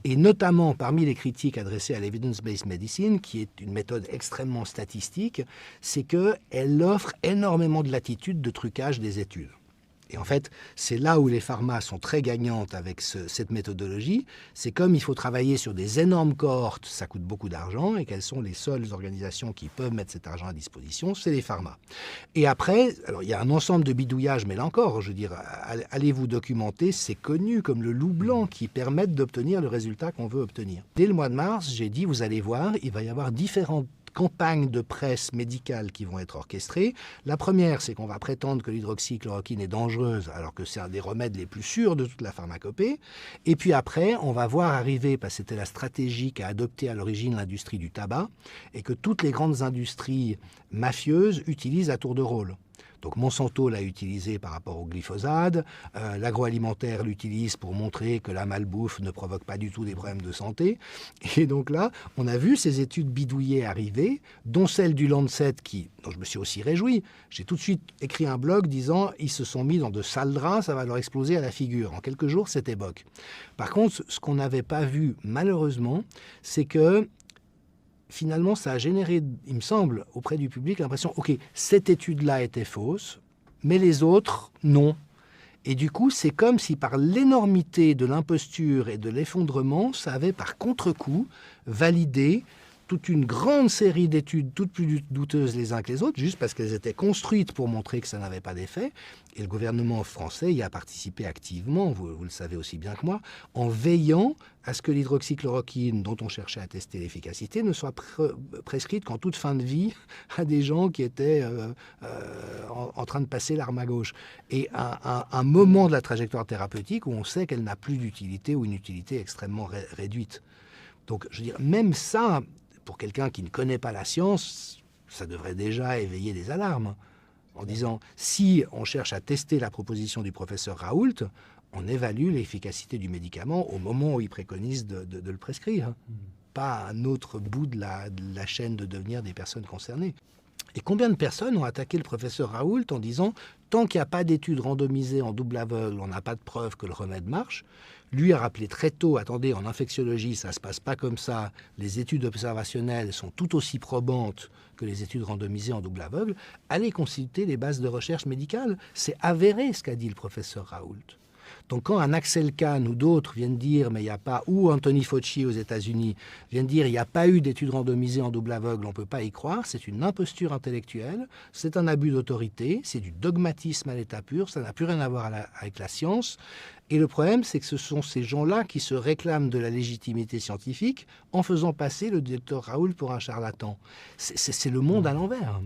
et notamment parmi les critiques adressées à l'evidence-based medicine, qui est une méthode extrêmement statistique, c'est qu'elle offre énormément de latitude de trucage des études. Et en fait, c'est là où les pharmas sont très gagnantes avec cette méthodologie. C'est comme il faut travailler sur des énormes cohortes, ça coûte beaucoup d'argent, et quelles sont les seules organisations qui peuvent mettre cet argent à disposition, c'est les pharmas. Et après, alors il y a un ensemble de bidouillages, mais là encore, je veux dire, allez vous documenter, c'est connu comme le loup blanc qui permettent d'obtenir le résultat qu'on veut obtenir. Dès le mois de mars, j'ai dit, vous allez voir, il va y avoir différentes campagnes de presse médicale qui vont être orchestrées. La première, c'est qu'on va prétendre que l'hydroxychloroquine est dangereuse, alors que c'est un des remèdes les plus sûrs de toute la pharmacopée. Et puis après, on va voir arriver, parce que c'était la stratégie qu'a adoptée à l'origine l'industrie du tabac, et que toutes les grandes industries mafieuses utilisent à tour de rôle. Donc Monsanto l'a utilisé par rapport au glyphosate, l'agroalimentaire l'utilise pour montrer que la malbouffe ne provoque pas du tout des problèmes de santé. Et donc là, on a vu ces études bidouillées arriver, dont celle du Lancet, dont je me suis aussi réjoui. J'ai tout de suite écrit un blog disant « ils se sont mis dans de sales draps, ça va leur exploser à la figure ». En quelques jours, c'était boc. Par contre, ce qu'on n'avait pas vu, malheureusement, c'est que finalement, ça a généré, il me semble, auprès du public, l'impression, OK, cette étude-là était fausse, mais les autres, non. Et du coup, c'est comme si par l'énormité de l'imposture et de l'effondrement, ça avait par contre-coup validé toute une grande série d'études, toutes plus douteuses les uns que les autres, juste parce qu'elles étaient construites pour montrer que ça n'avait pas d'effet. Et le gouvernement français y a participé activement, vous le savez aussi bien que moi, en veillant à ce que l'hydroxychloroquine, dont on cherchait à tester l'efficacité, ne soit prescrite qu'en toute fin de vie à des gens qui étaient en train de passer l'arme à gauche. Et à un moment de la trajectoire thérapeutique où on sait qu'elle n'a plus d'utilité ou une utilité extrêmement réduite. Donc, je veux dire, même ça, pour quelqu'un qui ne connaît pas la science, ça devrait déjà éveiller des alarmes. En disant, si on cherche à tester la proposition du professeur Raoult, on évalue l'efficacité du médicament au moment où il préconise de le prescrire. Pas à un autre bout de la chaîne de devenir des personnes concernées. Et combien de personnes ont attaqué le professeur Raoult en disant « tant qu'il n'y a pas d'études randomisées en double aveugle, on n'a pas de preuve que le remède marche ». Lui a rappelé très tôt, attendez, en infectiologie, ça ne se passe pas comme ça. Les études observationnelles sont tout aussi probantes que les études randomisées en double aveugle. Allez consulter les bases de recherche médicale. C'est avéré ce qu'a dit le professeur Raoult. Donc quand un Axel Kahn ou d'autres viennent dire, mais il n'y a pas, ou Anthony Fauci aux États-Unis viennent dire, il n'y a pas eu d'études randomisées en double aveugle, on ne peut pas y croire, c'est une imposture intellectuelle, c'est un abus d'autorité, c'est du dogmatisme à l'état pur, ça n'a plus rien à voir avec la science. Et le problème, c'est que ce sont ces gens-là qui se réclament de la légitimité scientifique en faisant passer le docteur Raoult pour un charlatan. C'est le monde à l'envers.